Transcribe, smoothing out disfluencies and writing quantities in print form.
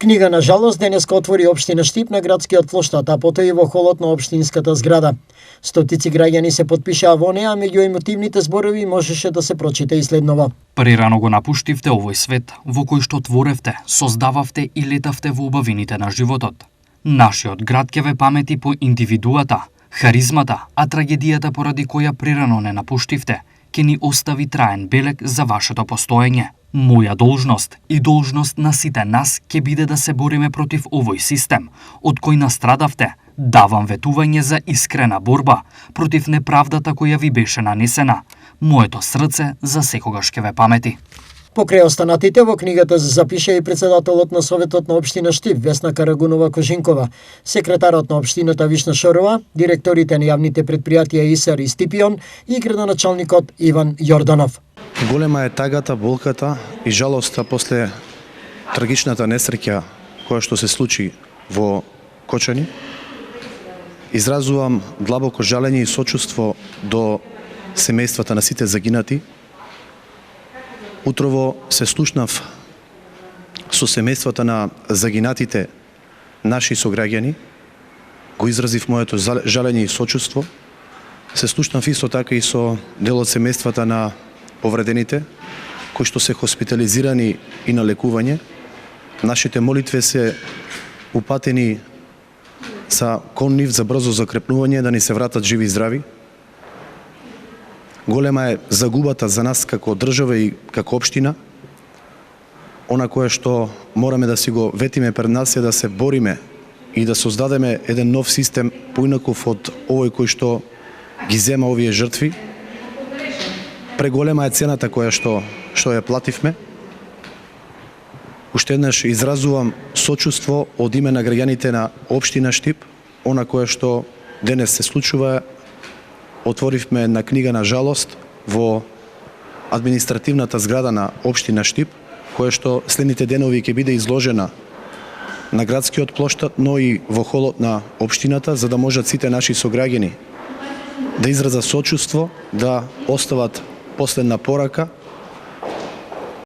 Книга на жалост денеска отвори општина Штип на градскиот плоштад, а потоа и во холот на општинската зграда. Стотици граѓани се потпишаа во неа, меѓу емотивните зборови можеше да се прочита и следново. Прерано го напуштивте овој свет во кој што творевте, создававте и летавте во убавините на животот. Нашиот град ќе ве памети по индивидуата, харизмата, а трагедијата поради која прерано не напуштивте, ќе ни остави траен белег за вашето постоење. Моја должност и должност на сите нас ќе биде да се бориме против овој систем, од кој настрадавте. Давам ветување за искрена борба против неправдата која ви беше нанесена. Моето срце за секогаш ќе ве памети. Покрај останатите во книгата се запиша и председателот на Советот на општина Штип Весна Карагунова-Кожинкова, секретарот на општината Вишна Шорова, директорите на јавните предпријатија Исар и Стипион и градоначалникот Иван Јорданов. Голема е тагата, болката и жалоста после трагичната несреќа која што се случи во Кочани. Изразувам длабоко жалење и сочувство до семејствата на сите загинати. Утрово се слушнав со семејствата на загинатите наши сограѓани. Го изразив моето жалење и сочувство. Се слушнав исто така и со дел од семејствата на повредените, кои што се хоспитализирани и на лекување. Нашите молитви се упатени кон нив за брзо закрепнување, да ни се вратат живи и здрави. Голема е загубата за нас како држава и како општина. Она кое што мораме да си го ветиме пред нас е да се бориме и да создадеме еден нов систем поинаков од овој кој што ги зема овие жртви. Преголема е цената која што ја плативме. Уште еднаш изразувам сочувство од име на граѓаните на општина Штип. Она кое што денес се случува, отворивме една книга на жалост во административната зграда на општина Штип, која што следните денови ќе биде изложена на градскиот плоштад, но и во холот на општината, за да можат сите наши сограѓани да изразат сочувство, да остават последна порака